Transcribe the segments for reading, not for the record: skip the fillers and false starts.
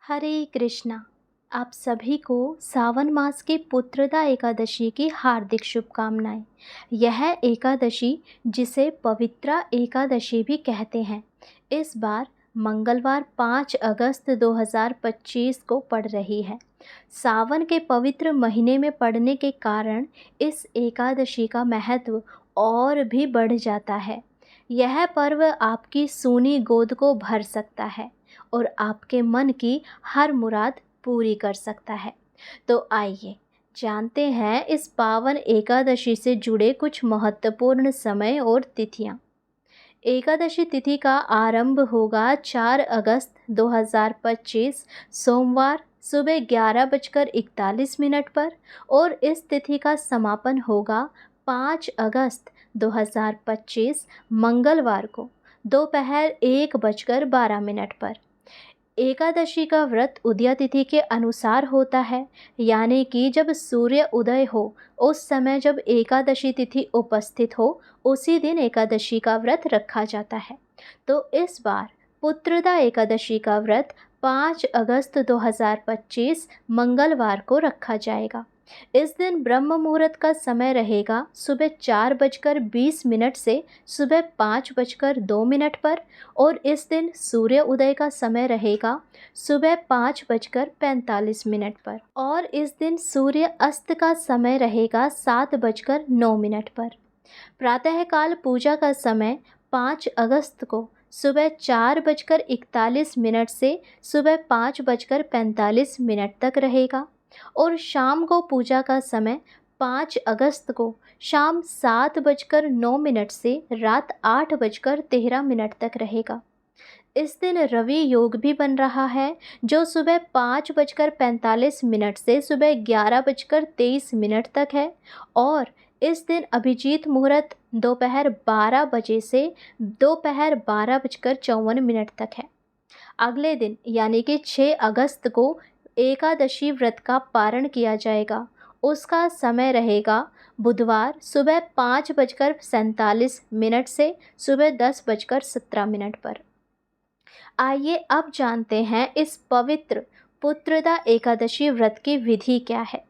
हरे कृष्णा। आप सभी को सावन मास की पुत्रदा एकादशी की हार्दिक शुभकामनाएं। यह एकादशी जिसे पवित्रा एकादशी भी कहते हैं, इस बार मंगलवार 5 अगस्त 2025 को पड़ रही है। सावन के पवित्र महीने में पड़ने के कारण इस एकादशी का महत्व और भी बढ़ जाता है। यह पर्व आपकी सूनी गोद को भर सकता है और आपके मन की हर मुराद पूरी कर सकता है। तो आइए जानते हैं इस पावन एकादशी से जुड़े कुछ महत्वपूर्ण समय और तिथियां। एकादशी तिथि का आरंभ होगा 4 अगस्त 2025 सोमवार सुबह 11:41 पर और इस तिथि का समापन होगा 5 अगस्त 2025 मंगलवार को दोपहर 1:12 पर। एकादशी का व्रत उदया तिथि के अनुसार होता है, यानी कि जब सूर्य उदय हो उस समय जब एकादशी तिथि उपस्थित हो उसी दिन एकादशी का व्रत रखा जाता है। तो इस बार पुत्रदा एकादशी का व्रत 5 अगस्त 2025 मंगलवार को रखा जाएगा। इस दिन ब्रह्म मुहूर्त का समय रहेगा सुबह 4:20 से सुबह 5:02 पर और इस दिन सूर्य उदय का समय रहेगा सुबह 5:45 पर और इस दिन सूर्य अस्त का समय रहेगा 7:09 पर। प्रातःकाल पूजा का समय 5 अगस्त को सुबह 4:41 से सुबह 5:45 तक रहेगा और शाम को पूजा का समय 5 अगस्त को शाम 7:09 से रात 8:13 तक रहेगा। इस दिन रवि योग भी बन रहा है जो सुबह 5:45 से सुबह 11:23 तक है और इस दिन अभिजीत मुहूर्त दोपहर 12 बजे से दोपहर 12:54 तक है। अगले दिन यानी कि 6 अगस्त को एकादशी व्रत का पारण किया जाएगा। उसका समय रहेगा बुधवार सुबह 5:47 से सुबह 10:17 पर। आइए अब जानते हैं इस पवित्र पुत्रदा एकादशी व्रत की विधि क्या है।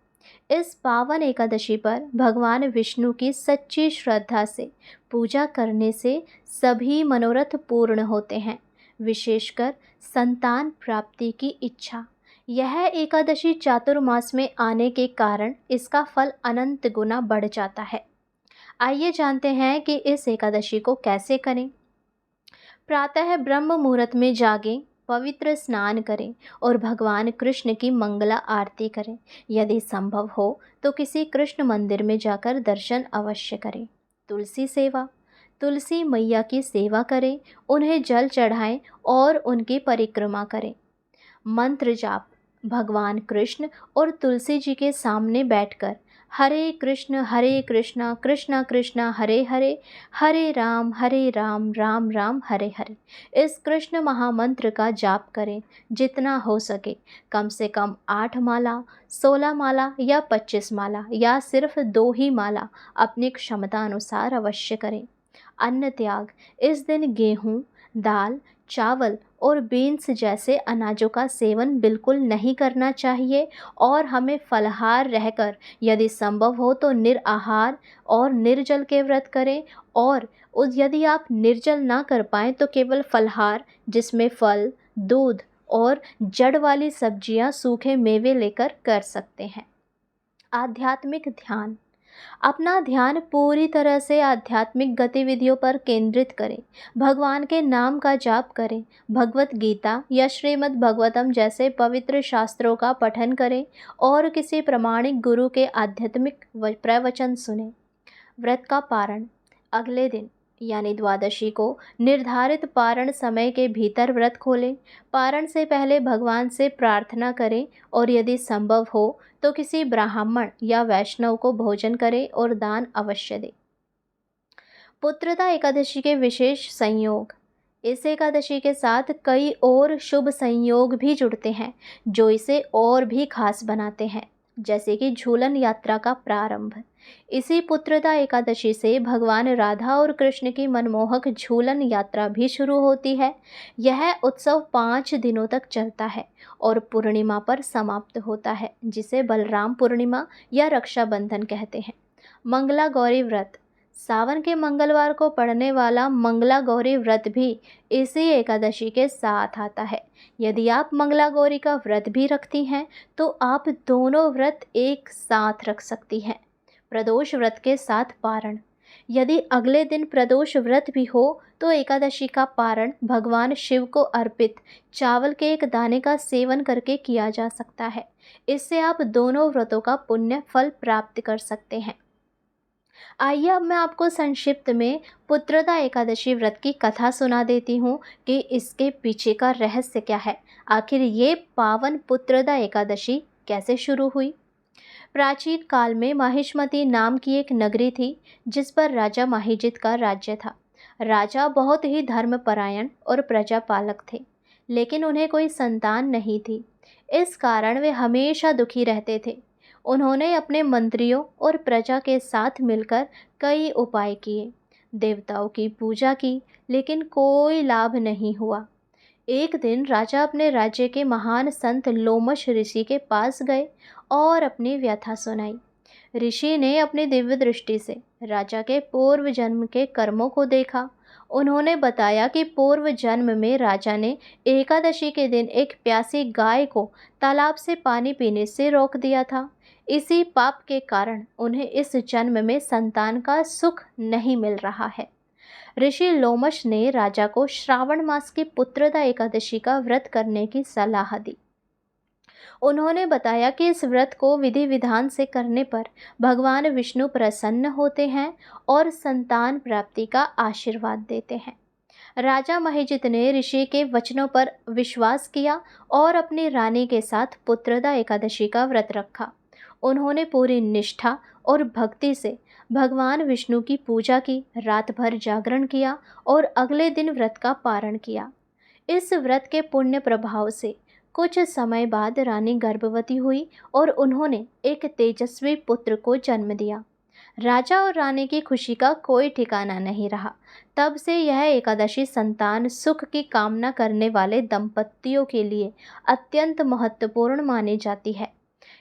इस पावन एकादशी पर भगवान विष्णु की सच्ची श्रद्धा से पूजा करने से सभी मनोरथ पूर्ण होते हैं, विशेषकर संतान प्राप्ति की इच्छा। यह एकादशी चातुर्मास में आने के कारण इसका फल अनंत गुना बढ़ जाता है। आइए जानते हैं कि इस एकादशी को कैसे करें। प्रातः ब्रह्म मुहूर्त में जागें, पवित्र स्नान करें और भगवान कृष्ण की मंगला आरती करें। यदि संभव हो तो किसी कृष्ण मंदिर में जाकर दर्शन अवश्य करें। तुलसी सेवा, तुलसी मैया की सेवा करें, उन्हें जल चढ़ाएं और उनकी परिक्रमा करें। मंत्र जाप, भगवान कृष्ण और तुलसी जी के सामने बैठकर हरे कृष्ण कृष्ण कृष्ण हरे हरे, हरे राम राम राम हरे हरे, इस कृष्ण महामंत्र का जाप करें। जितना हो सके कम से कम 8 माला, 16 माला या 25 माला या सिर्फ 2 ही माला अपनी क्षमता अनुसार अवश्य करें। अन्न त्याग, इस दिन गेहूँ, दाल, चावल और बीन्स जैसे अनाजों का सेवन बिल्कुल नहीं करना चाहिए और हमें फलाहार रहकर यदि संभव हो तो निराहार और निर्जल के व्रत करें और यदि आप निर्जल ना कर पाएँ तो केवल फलाहार जिसमें फल, दूध और जड़ वाली सब्जियां, सूखे मेवे लेकर कर सकते हैं। आध्यात्मिक ध्यान, अपना ध्यान पूरी तरह से आध्यात्मिक गतिविधियों पर केंद्रित करें। भगवान के नाम का जाप करें, भगवत गीता या श्रीमद् भागवतम जैसे पवित्र शास्त्रों का पठन करें और किसी प्रामाणिक गुरु के आध्यात्मिक प्रवचन सुनें। व्रत का पारण, अगले दिन यानी द्वादशी को निर्धारित पारण समय के भीतर व्रत खोलें। पारण से पहले भगवान से प्रार्थना करें और यदि संभव हो तो किसी ब्राह्मण या वैष्णव को भोजन करें और दान अवश्य दें। पुत्रदा एकादशी के विशेष संयोग, इस एकादशी के साथ कई और शुभ संयोग भी जुड़ते हैं जो इसे और भी खास बनाते हैं। जैसे कि झूलन यात्रा का प्रारंभ। इसी पुत्रदा एकादशी से भगवान राधा और कृष्ण की मनमोहक झूलन यात्रा भी शुरू होती है। यह उत्सव 5 दिनों तक चलता है और पूर्णिमा पर समाप्त होता है, जिसे बलराम पूर्णिमा या रक्षाबंधन कहते हैं। मंगला गौरी व्रत। सावन के मंगलवार को पड़ने वाला मंगला गौरी व्रत भी इसी एकादशी के साथ आता है। यदि आप मंगला गौरी का व्रत भी रखती हैं तो आप दोनों व्रत एक साथ रख सकती हैं। प्रदोष व्रत के साथ पारण। यदि अगले दिन प्रदोष व्रत भी हो तो एकादशी का पारण भगवान शिव को अर्पित चावल के एक दाने का सेवन करके किया जा सकता है। इससे आप दोनों व्रतों का पुण्य फल प्राप्त कर सकते हैं। आइए अब मैं आपको संक्षिप्त में पुत्रदा एकादशी व्रत की कथा सुना देती हूँ कि इसके पीछे का रहस्य क्या है। आखिर ये पावन पुत्रदा एकादशी कैसे शुरू हुई। प्राचीन काल में माहिष्मती नाम की एक नगरी थी जिस पर राजा माहिजित का राज्य था। राजा बहुत ही धर्मपरायण और प्रजापालक थे, लेकिन उन्हें कोई संतान नहीं थी। इस कारण वे हमेशा दुखी रहते थे। उन्होंने अपने मंत्रियों और प्रजा के साथ मिलकर कई उपाय किए, देवताओं की पूजा की, लेकिन कोई लाभ नहीं हुआ। एक दिन राजा अपने राज्य के महान संत लोमश ऋषि के पास गए और अपनी व्यथा सुनाई। ऋषि ने अपनी दिव्य दृष्टि से राजा के पूर्व जन्म के कर्मों को देखा। उन्होंने बताया कि पूर्व जन्म में राजा ने एकादशी के दिन एक प्यासी गाय को तालाब से पानी पीने से रोक दिया था। इसी पाप के कारण उन्हें इस जन्म में संतान का सुख नहीं मिल रहा है। ऋषि लोमश ने राजा को श्रावण मास की पुत्रदा एकादशी का व्रत करने की सलाह दी। उन्होंने बताया कि इस व्रत को विधि विधान से करने पर भगवान विष्णु प्रसन्न होते हैं और संतान प्राप्ति का आशीर्वाद देते हैं। राजा महिजित ने ऋषि के वचनों पर विश्वास किया और अपनी रानी के साथ पुत्रदा एकादशी का व्रत रखा। उन्होंने पूरी निष्ठा और भक्ति से भगवान विष्णु की पूजा की, रात भर जागरण किया और अगले दिन व्रत का पारण किया। इस व्रत के पुण्य प्रभाव से कुछ समय बाद रानी गर्भवती हुई और उन्होंने एक तेजस्वी पुत्र को जन्म दिया। राजा और रानी की खुशी का कोई ठिकाना नहीं रहा। तब से यह एकादशी संतान सुख की कामना करने वाले दंपतियों के लिए अत्यंत महत्वपूर्ण मानी जाती है।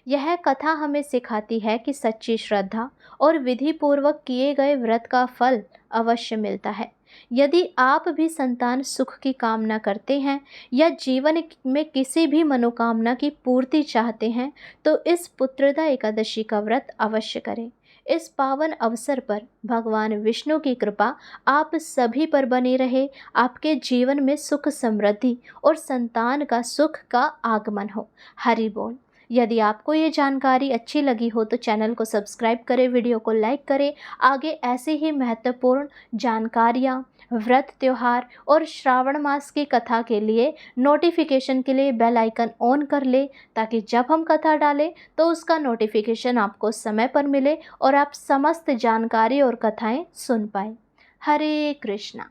यह कथा हमें सिखाती है कि सच्ची श्रद्धा और विधि पूर्वक किए गए व्रत का फल अवश्य मिलता है। यदि आप भी संतान सुख की कामना करते हैं या जीवन में किसी भी मनोकामना की पूर्ति चाहते हैं तो इस पुत्रदा एकादशी का व्रत अवश्य करें। इस पावन अवसर पर भगवान विष्णु की कृपा आप सभी पर बनी रहे। आपके जीवन में सुख समृद्धि और संतान का सुख का आगमन हो। हरि बोल। यदि आपको ये जानकारी अच्छी लगी हो तो चैनल को सब्सक्राइब करें, वीडियो को लाइक करें। आगे ऐसे ही महत्वपूर्ण जानकारियाँ, व्रत, त्योहार और श्रावण मास की कथा के लिए नोटिफिकेशन के लिए बेल आइकन ऑन कर ले, ताकि जब हम कथा डालें तो उसका नोटिफिकेशन आपको समय पर मिले और आप समस्त जानकारी और कथाएं सुन पाएँ। हरे कृष्णा।